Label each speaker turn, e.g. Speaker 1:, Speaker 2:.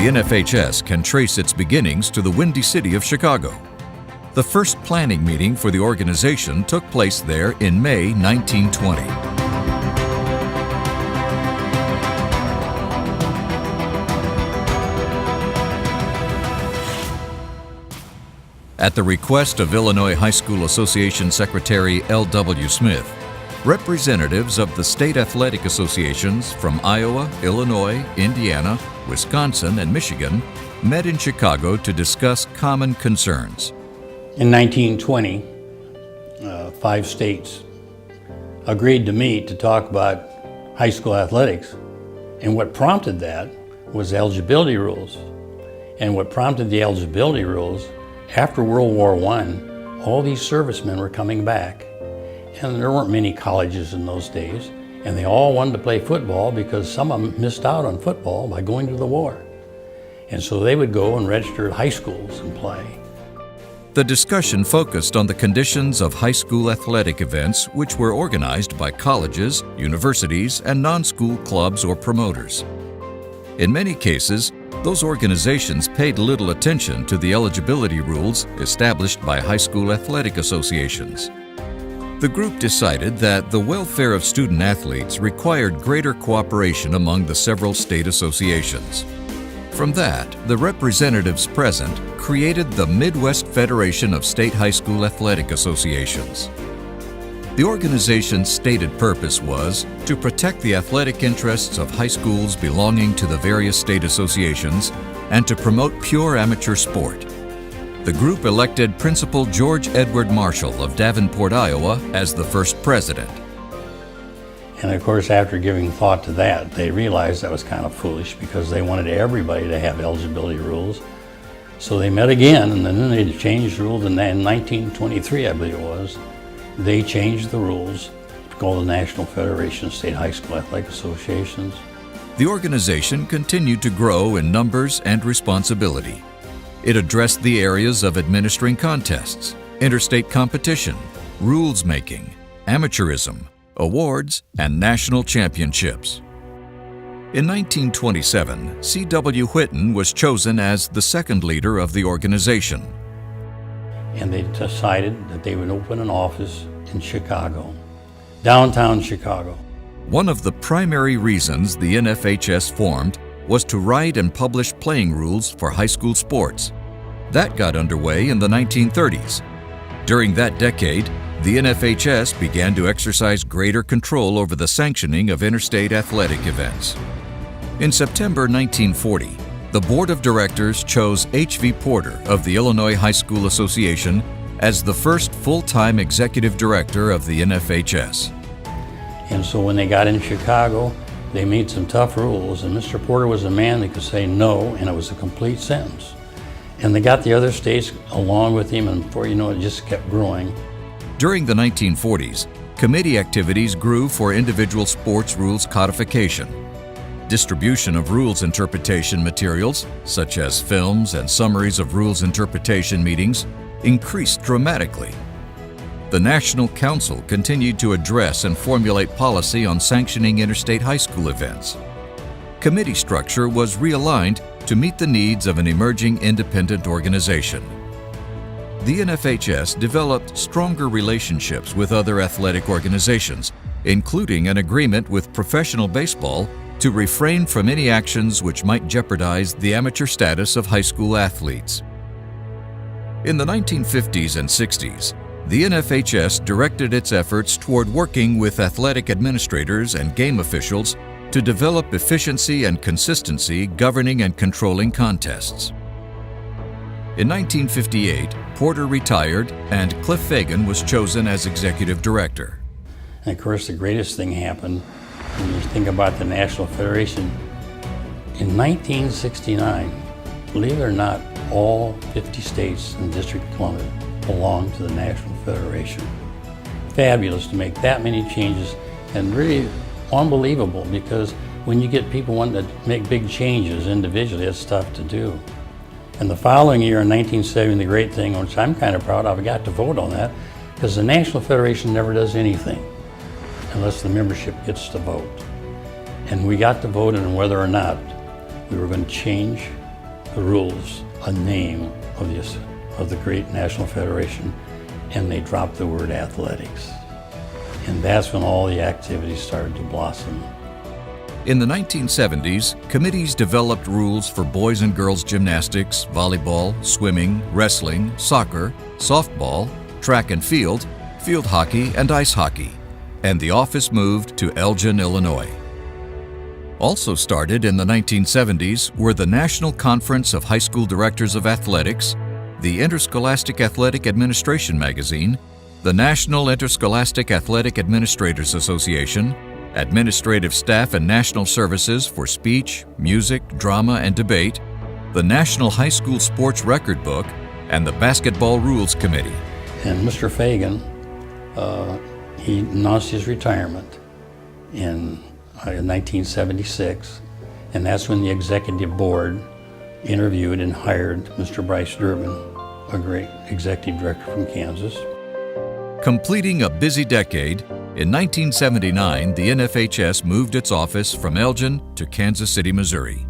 Speaker 1: The NFHS can trace its beginnings to the Windy City of Chicago. The first planning meeting for the organization took place there in May 1920. At the request of Illinois High School Association Secretary L.W. Smith, representatives of the state athletic associations from Iowa, Illinois, Indiana, Wisconsin, and Michigan met in Chicago to discuss common concerns.
Speaker 2: In 1920, 5 states agreed to meet to talk about high school athletics. And what prompted that was eligibility rules. And what prompted the eligibility rules, after World War I, all these servicemen were coming back. And there weren't many colleges in those days. And they all wanted to play football because some of them missed out on football by going to the war. And so they would go and register at high schools and play.
Speaker 1: The discussion focused on the conditions of high school athletic events which were organized by colleges, universities, and non-school clubs or promoters. In many cases, those organizations paid little attention to the eligibility rules established by high school athletic associations. The group decided that the welfare of student athletes required greater cooperation among the several state associations. From that, the representatives present created the Midwest Federation of State High School Athletic Associations. The organization's stated purpose was to protect the athletic interests of high schools belonging to the various state associations and to promote pure amateur sport. The group elected Principal George Edward Marshall of Davenport, Iowa, as the first president.
Speaker 2: And of course, after giving thought to that, they realized that was kind of foolish because they wanted everybody to have eligibility rules. So they met again, and then they changed rules, and in 1923, I believe it was, they changed the rules to call the National Federation of State High School Athletic Associations.
Speaker 1: The organization continued to grow in numbers and responsibility. It addressed the areas of administering contests, interstate competition, rules making, amateurism, awards, and national championships. In 1927, C.W. Whitten was chosen as the second leader of the organization.
Speaker 2: And they decided that they would open an office in Chicago, downtown Chicago.
Speaker 1: One of the primary reasons the NFHS formed was to write and publish playing rules for high school sports. That got underway in the 1930s. During that decade, the NFHS began to exercise greater control over the sanctioning of interstate athletic events. In September 1940, the Board of Directors chose H.V. Porter of the Illinois High School Association as the first full-time executive director of the NFHS.
Speaker 2: And so when they got in Chicago, they made some tough rules, and Mr. Porter was a man that could say no, and it was a complete sentence. And they got the other states along with him, and before you know it, it just kept growing.
Speaker 1: During the 1940s, committee activities grew for individual sports rules codification. Distribution of rules interpretation materials, such as films and summaries of rules interpretation meetings, increased dramatically. The National Council continued to address and formulate policy on sanctioning interstate high school events. Committee structure was realigned to meet the needs of an emerging independent organization. The NFHS developed stronger relationships with other athletic organizations, including an agreement with professional baseball to refrain from any actions which might jeopardize the amateur status of high school athletes. In the 1950s and 60s, the NFHS directed its efforts toward working with athletic administrators and game officials to develop efficiency and consistency governing and controlling contests. In 1958, Porter retired and Cliff Fagan was chosen as executive director.
Speaker 2: And of course, the greatest thing happened when you think about the National Federation. In 1969, believe it or not, all 50 states in the District of Columbia belong to the National Federation. Fabulous to make that many changes, and really unbelievable, because when you get people wanting to make big changes individually, it's tough to do. And the following year in 1970, the great thing, which I'm kind of proud of, I got to vote on that, because the National Federation never does anything unless the membership gets to vote. And we got to vote on whether or not we were going to change the rules a name of the great National Federation, and they dropped the word athletics. And that's when all the activities started to blossom.
Speaker 1: In the 1970s, committees developed rules for boys and girls gymnastics, volleyball, swimming, wrestling, soccer, softball, track and field hockey, and ice hockey, and the office moved to Elgin, Illinois. Also started in the 1970s were the National Conference of High School Directors of Athletics, the Interscholastic Athletic Administration magazine, the National Interscholastic Athletic Administrators Association, Administrative Staff and National Services for Speech, Music, Drama, and Debate, the National High School Sports Record Book, and the Basketball Rules Committee.
Speaker 2: And Mr. Fagan, he announced his retirement in 1976, and that's when the executive board interviewed and hired Mr. Bryce Durbin, a great executive director from Kansas.
Speaker 1: Completing a busy decade, in 1979, the NFHS moved its office from Elgin to Kansas City, Missouri.